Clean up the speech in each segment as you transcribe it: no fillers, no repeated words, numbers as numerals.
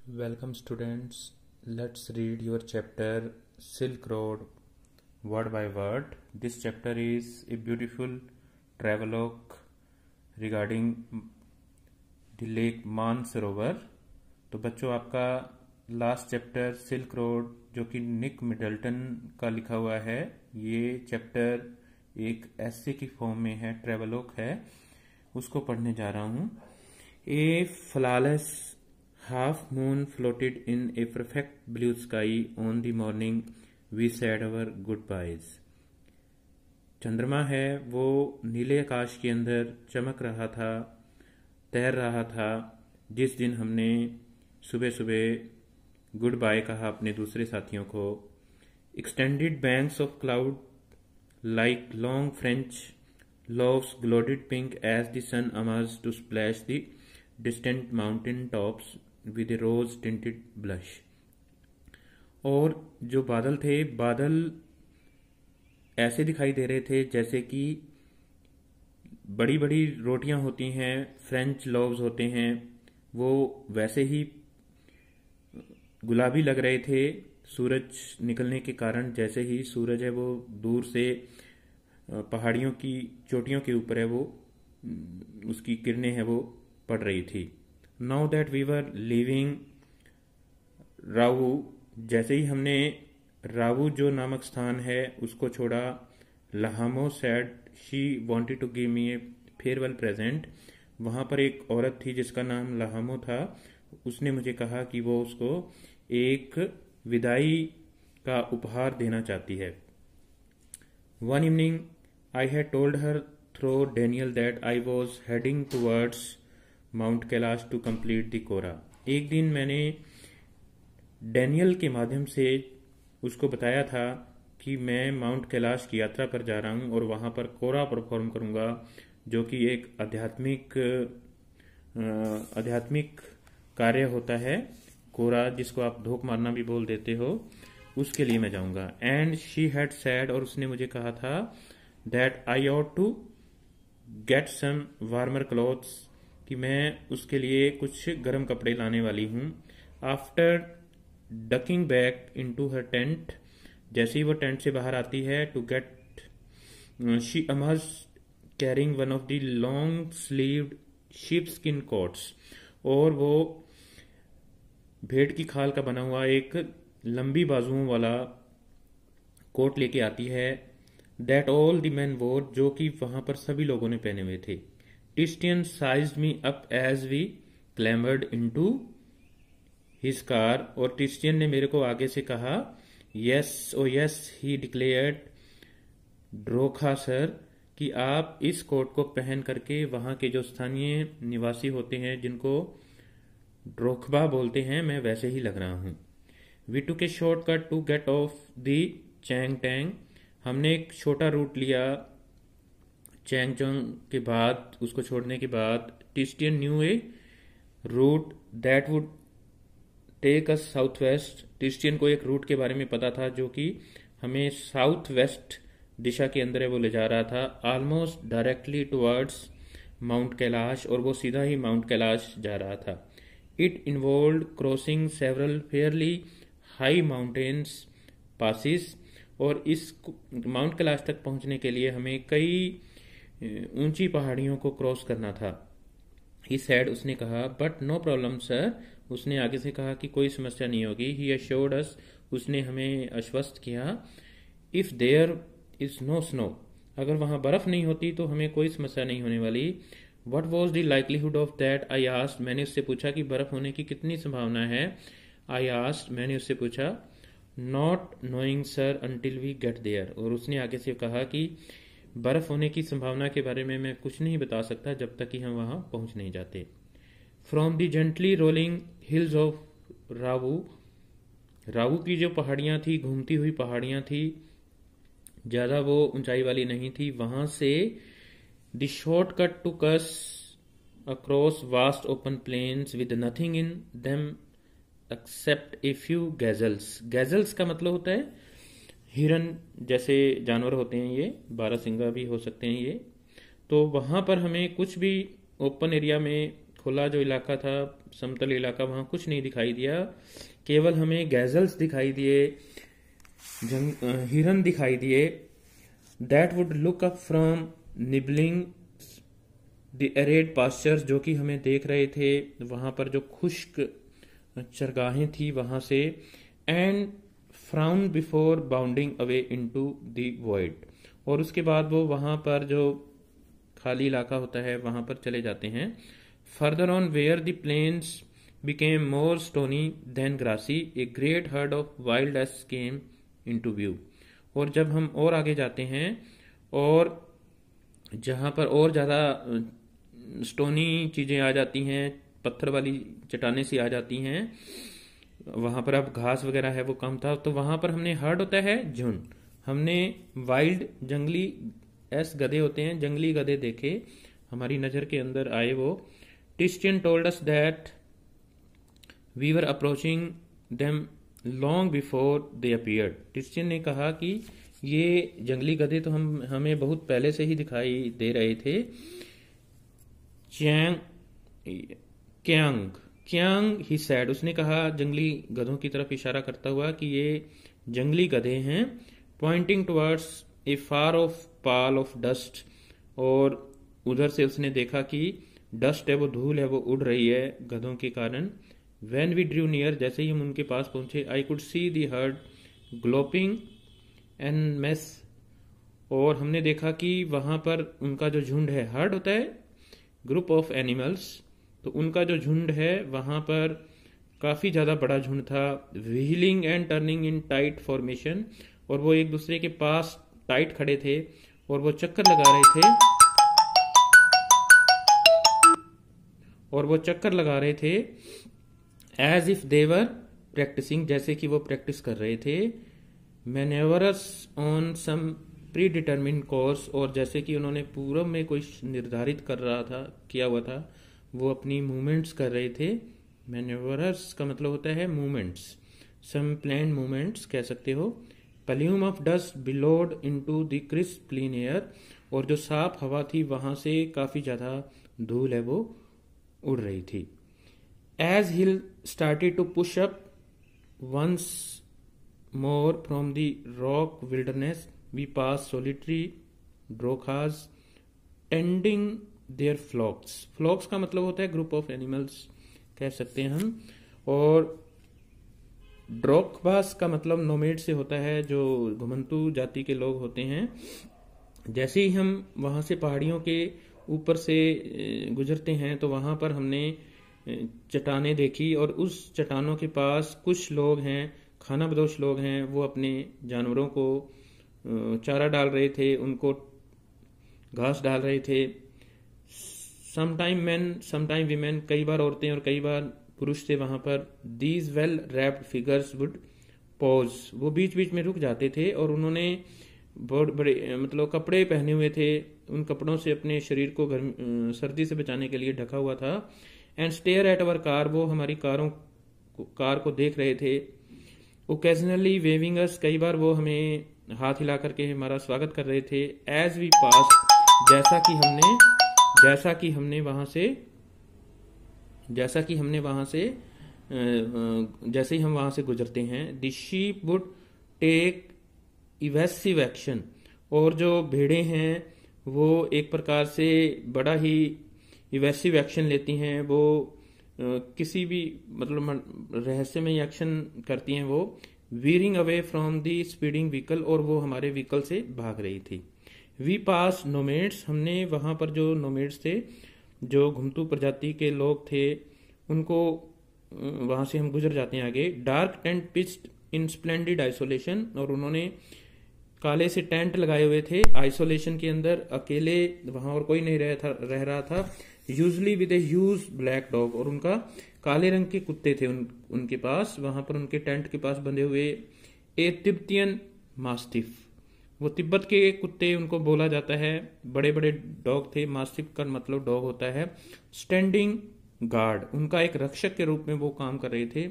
Welcome students. Let's read your chapter Silk Road word by word. This chapter is a beautiful travelogue regarding the lake Mansarovar. तो बच्चों आपका last chapter silk road जो कि निक Middleton का लिखा हुआ है, ये चैप्टर एक ऐसे की फॉर्म में है, ट्रेवलॉग है, उसको पढ़ने जा रहा हूँ। ए flawless half moon floated in a perfect blue sky on the morning we said our goodbyes। चंद्रमा है वो नीले आकाश के अंदर चमक रहा था, तैर रहा था, जिस दिन हमने सुबह सुबह गुड बाय कहा अपने दूसरे साथियों को। Extended banks of cloud like long French loaves glowed pink as the sun emerged to splash the distant mountain tops with a rose tinted blush। और जो बादल थे, बादल ऐसे दिखाई दे रहे थे जैसे कि बड़ी बड़ी रोटियां होती हैं, फ्रेंच लोव्स होते हैं, वो वैसे ही गुलाबी लग रहे थे सूरज निकलने के कारण। जैसे ही सूरज है वो दूर से पहाड़ियों की चोटियों के ऊपर है, वो उसकी किरणें हैं वो पड़ रही थी। Now that we were living Rawu, जैसे ही हमने रावू जो नामक स्थान है उसको छोड़ा, Lhamo said she wanted to give me a farewell present. वहां पर एक औरत थी जिसका नाम लहामो था, उसने मुझे कहा कि वो उसको एक विदाई का उपहार देना चाहती है। One evening I had told her through Daniel that I was heading towards Mount Kailash to complete the kora. एक दिन मैंने डैनियल के माध्यम से उसको बताया था कि मैं माउंट कैलाश की यात्रा पर जा रहा हूं और वहां पर कोरा परफॉर्म करूंगा, जो कि एक आध्यात्मिक कार्य होता है। कोरा, जिसको आप धोख मारना भी बोल देते हो, उसके लिए मैं जाऊंगा। एंड शी हैड सेड, और उसने मुझे कहा था, that I ought to get some warmer clothes, कि मैं उसके लिए कुछ गर्म कपड़े लाने वाली हूं। After ducking back into her tent, जैसे ही वो टेंट से बाहर आती है, to get she emerge carrying one of the long sleeved sheep skin coats, और वो भेड़ की खाल का बना हुआ एक लंबी बाजुओं वाला कोट लेके आती है। दैट ऑल द मेन वोर, जो कि वहां पर सभी लोगों ने पहने हुए थे। Tistian sized me up as we clambered into his car, और टिस्टियन ने मेरे को आगे से कहा, yes oh yes he declared Drokha sir, कि आप इस कोट को पहन करके वहां के जो स्थानीय निवासी होते हैं, जिनको ड्रोखबा बोलते हैं, मैं वैसे ही लग रहा हूं। We took a shortcut to get off the Chang Tang, हमने एक छोटा रूट लिया चैंगचोंग के बाद, उसको छोड़ने के बाद। Tistian knew a route that would take us south west, Tistian को एक रूट के बारे में पता था जो कि हमें साउथ वेस्ट दिशा के अंदर है वो ले जा रहा था, almost directly towards mount Kailash, और वो सीधा ही माउंट कैलाश जा रहा था। It involved crossing several fairly high mountains passes, और इस माउंट कैलाश तक पहुंचने के लिए हमें कई ऊंची पहाड़ियों को क्रॉस करना था। ही सैड, उसने कहा, बट नो प्रॉब्लम सर, उसने आगे से कहा कि कोई समस्या नहीं होगी। ही अश्योर्ड अस, उसने हमें आश्वस्त किया, if there is no snow, अगर वहां बर्फ नहीं होती तो हमें कोई समस्या नहीं होने वाली। What was the likelihood of that, I asked, मैंने उससे पूछा कि बर्फ होने की कितनी संभावना है। आई आस्क्ड, मैंने उससे पूछा, not knowing sure until we get there, और उसने आगे से कहा कि बर्फ होने की संभावना के बारे में मैं कुछ नहीं बता सकता जब तक कि हम वहां पहुंच नहीं जाते। From the gently rolling hills of Rawu, Rawu की जो पहाड़ियां थी, घूमती हुई पहाड़ियां थी, ज्यादा वो ऊंचाई वाली नहीं थी, वहां से the shortcut to cut across vast open plains with nothing in them except a few gazelles. Gazelles का मतलब होता है हिरन जैसे जानवर होते हैं, ये बारहसिंगा भी हो सकते हैं ये। तो वहां पर हमें कुछ भी ओपन एरिया में खुला जो इलाका था, समतल इलाका, वहां कुछ नहीं दिखाई दिया, केवल हमें गैजल्स दिखाई दिए, हिरन दिखाई दिए। That would look up from nibbling the arid pastures, जो कि हमें देख रहे थे वहां पर जो खुश्क चरगाहें थी वहां से। And frown before bounding away into the void, और उसके बाद वो वहां पर जो खाली इलाका होता है वहां पर चले जाते हैं। Further on where the plains became more stony than grassy, a great herd of wild ass came into view। और जब हम और आगे जाते हैं और जहां पर और ज़्यादा स्टोनी चीज़ें आ जाती हैं, पत्थर वाली चट्टानें सी आ जाती हैं, वहां पर अब घास वगैरह है वो कम था, तो वहां पर हमने हर्ड होता है झुंड, हमने वाइल्ड जंगली एस गधे होते हैं, जंगली गधे देखे, हमारी नज़र के अंदर आए वो। Tistian told us that we were approaching them long before they appeared. Tistian ने कहा कि ये जंगली गधे तो हमें बहुत पहले से ही दिखाई दे रहे थे। क्यांग क्यांग ही सैड, उसने कहा जंगली गधों की तरफ इशारा करता हुआ कि ये जंगली गधे हैं। Pointing towards a far of Pal of dust, और उधर से उसने देखा कि डस्ट है वो धूल है वो उड़ रही है गधों के कारण। When we drew near, जैसे ही हम उनके पास पहुंचे, I could see the herd galloping en masse, और हमने देखा कि वहां पर उनका जो झुंड है, हर्ड होता है ग्रुप ऑफ एनिमल्स, तो उनका जो झुंड है वहां पर काफी ज्यादा बड़ा झुंड था। Wheeling and turning in tight formation, और वो एक दूसरे के पास टाइट खड़े थे और वो चक्कर लगा रहे थे एज इफ देवर प्रैक्टिसिंग, जैसे कि वो प्रैक्टिस कर रहे थे। Manoeuvres on some predetermined course, और जैसे कि उन्होंने पूर्व में कोई निर्धारित किया हुआ था, वो अपनी मूवमेंट्स कर रहे थे। मैनेवर्स का मतलब होता है मूवमेंट्स, सम प्लान मूवमेंट्स कह सकते हो। Plume of dust billowed into the crisp clean air, और जो साफ हवा थी वहां से काफी ज्यादा धूल है वो उड़ रही थी। As hill started to push up once more from the rock wilderness, we passed solitary drokhas tending their flocks। flocks का मतलब होता है ग्रुप ऑफ एनिमल्स कह सकते हैं हम, और ड्रोखबास का मतलब नोमेड से होता है, जो घुमंतू जाति के लोग होते हैं। जैसे ही हम वहां से पहाड़ियों के ऊपर से गुजरते हैं तो वहां पर हमने चट्टानें देखी, और उस चट्टानों के पास कुछ लोग हैं, खाना बदोश लोग हैं, वो अपने जानवरों को चारा डाल रहे थे, उनको घास डाल रहे थे। समटाइम मैन समटाइम वीमेन, कई बार औरतें और कई बार पुरुष थे वहां पर। These well wrapped figures would pause, वो बीच बीच में रुक जाते थे, और उन्होंने बहुत बड़े मतलब कपड़े पहने हुए थे, उन कपड़ों से अपने शरीर को सर्दी से बचाने के लिए ढका हुआ था। And stare at our car, वो हमारी कार को देख रहे थे। ओकेजनली वेविंग अस, कई बार वो हमें हाथ हिला करके हमारा स्वागत कर रहे थे। एज वी पास, जैसा कि हमने वहां से जैसे ही हम वहां से गुजरते हैं। The sheep would take evasive action, और जो भेड़ें हैं वो एक प्रकार से बड़ा ही इवेसिव एक्शन लेती हैं, वो किसी भी मतलब रहस्यमय एक्शन करती हैं वो। Veering away from the speeding vehicle, और वो हमारे व्हीकल से भाग रही थी। वी पास नोमेड्स, हमने वहां पर जो नोमेड्स थे, जो घुमतू प्रजाति के लोग थे, उनको वहां से हम गुजर जाते हैं आगे। डार्क टेंट पिच्ड इन स्प्लेंडिड आइसोलेशन, और उन्होंने काले से टेंट लगाए हुए थे आइसोलेशन के अंदर, अकेले वहां और कोई नहीं रह रहा था। Usually with a huge black dog, और उनका काले रंग के कुत्ते थे उनके पास, वहां पर उनके टेंट के पास बंधे हुए। ए तिब्बतियन मास्टिफ, वो तिब्बत के कुत्ते उनको बोला जाता है, बड़े बड़े डॉग थे। मास्टिफ का मतलब डॉग होता है। स्टैंडिंग गार्ड, उनका एक रक्षक के रूप में वो काम कर रहे थे।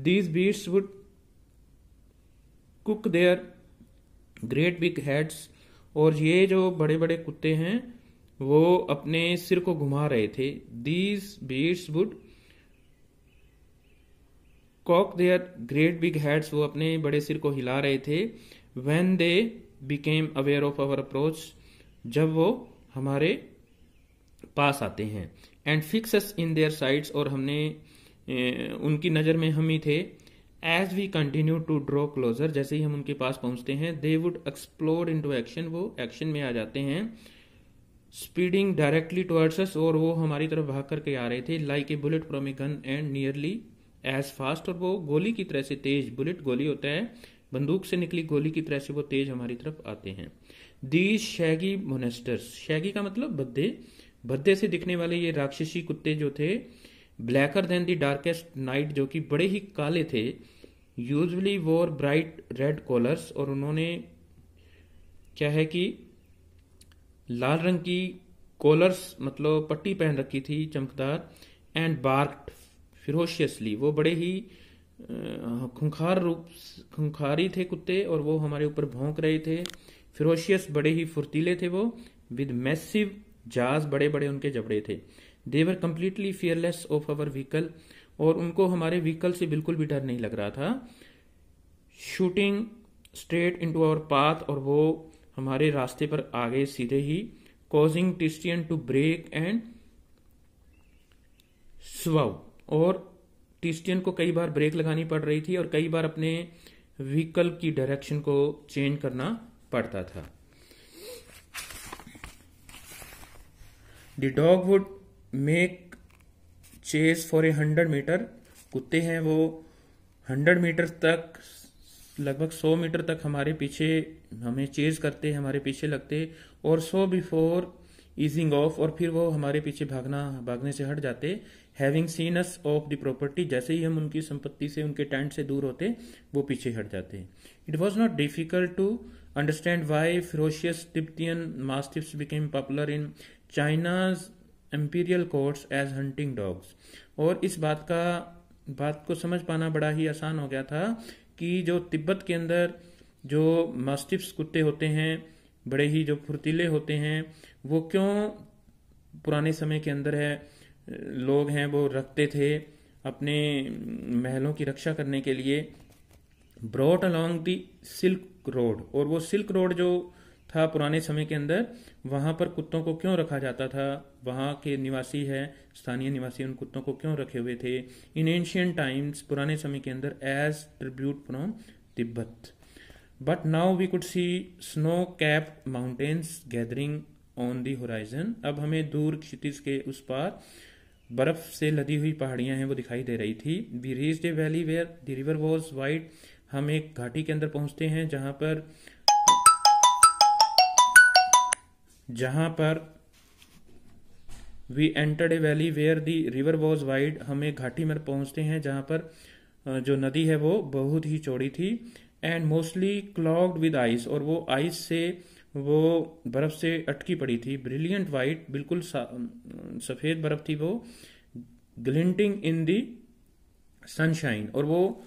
These beasts would cock their great big heads, और ये जो बड़े बड़े कुत्ते हैं वो अपने सिर को घुमा रहे थे। These beasts would cock their great big heads, वो अपने बड़े सिर को हिला रहे थे। When they became aware of our approach, जब वो हमारे पास आते हैं। And fix us in their sights, और हमने उनकी नज़र में हम ही थे। As we continue to draw closer, जैसे ही हम उनके पास पहुंचते हैं, they would explode into action, वो एक्शन में आ जाते हैं। स्पीडिंग डायरेक्टली टुवर्ड्स अस, और वो हमारी तरफ भाग करके आ रहे थे। Like a bullet from a gun and nearly as fast, और वो गोली की तरह से तेज, बुलेट गोली होता है, बंदूक से निकली गोली की तरह से वो तेज हमारी तरफ आते हैं। दीज शैगी मोनेस्टर्स, शैगी का मतलब भद्दे, भद्दे से दिखने वाले ये राक्षसी कुत्ते जो थे, blacker than the darkest night, जो कि बड़े ही काले थे। यूजुअली वोर ब्राइट रेड कॉलर्स, और उन्होंने क्या है कि लाल रंग की कॉलर्स मतलब पट्टी पहन रखी थी चमकदार। एंड बार्क्ड फिरोशियसली, वो बड़े ही खूंखारी थे कुत्ते, और वो हमारे ऊपर भौंक रहे थे। फिरोशियस, बड़े ही फुर्तीले थे वो। विद मैसिव जाज, बड़े बड़े उनके जबड़े थे। They were completely fearless of our vehicle, और उनको हमारे व्हीकल से बिल्कुल भी डर नहीं लग रहा था। Shooting straight into our path, और वो हमारे रास्ते पर आ गए सीधे ही। Causing Tistian to brake and swerve, और टिस्टियन को कई बार ब्रेक लगानी पड़ रही थी और कई बार अपने व्हीकल की डायरेक्शन को चेंज करना पड़ता था। The dog would make chase for 100 metre, कुत्ते हैं वो 100 मीटर तक, लगभग 100 मीटर तक हमारे पीछे हमें चेज करते, हमारे पीछे लगते। और सो बिफोर ईजिंग ऑफ, और फिर वो हमारे पीछे भागने से हट जाते। Having scene us of the property, जैसे ही हम उनकी संपत्ति से, उनके टेंट से दूर होते, वो पीछे हट जाते। It was not difficult to understand why ferocious Tibetan mastiffs became popular in China's imperial courts as hunting dogs. और इस बात को समझ पाना बड़ा ही आसान हो गया था कि जो तिब्बत के अंदर जो मास्टिफ्स कुत्ते होते हैं, बड़े ही जो फुर्तीले होते हैं, वो क्यों पुराने समय के अंदर लोग हैं वो रखते थे अपने महलों की रक्षा करने के लिए। Brought along the silk road, और वो सिल्क रोड जो था पुराने समय के अंदर, वहां पर कुत्तों को क्यों रखा जाता था, वहां के निवासी स्थानीय निवासी उन कुत्तों को क्यों रखे हुए थे। इन एंशियंट टाइम्स, पुराने समय के अंदर, as tribute from Tibet. But now we could see snow capped mountains gathering on the horizon, अब हमें दूर क्षितिज के उस पार बर्फ से लदी हुई पहाड़ियां हैं वो दिखाई दे रही थी। We reached a valley where the river was wide, हम एक घाटी के अंदर पहुंचते हैं जहां पर we entered a valley where the river was wide, हम एक घाटी में पहुंचते हैं जहां पर जो नदी है वो बहुत ही चौड़ी थी। And mostly clogged with ice, और वो आइस से, वो बर्फ से अटकी पड़ी थी। ब्रिलियंट वाइट, बिल्कुल सफेद बर्फ थी वो। ग्लिंटिंग इन दी सनशाइन, और वो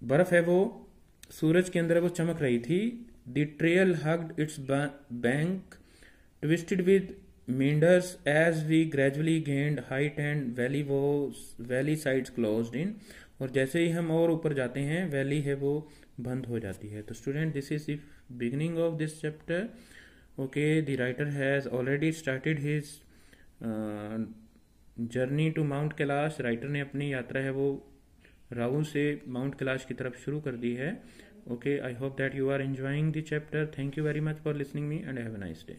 बर्फ है वो सूरज के अंदर वो चमक रही थी। The trail hugged it's bank twisted with meanders as we gradually gained height and valley sides closed in, और जैसे ही हम और ऊपर जाते हैं वैली है वो बंद हो जाती है। तो student, this is the beginning of this chapter. Okay, the writer has already started his journey to Mount Kailash, राइटर ने अपनी यात्रा है वो राहु से माउंट कैलाश की तरफ शुरू कर दी है। Okay, I hope that you are enjoying the chapter. Thank you very much for listening me and have a nice day.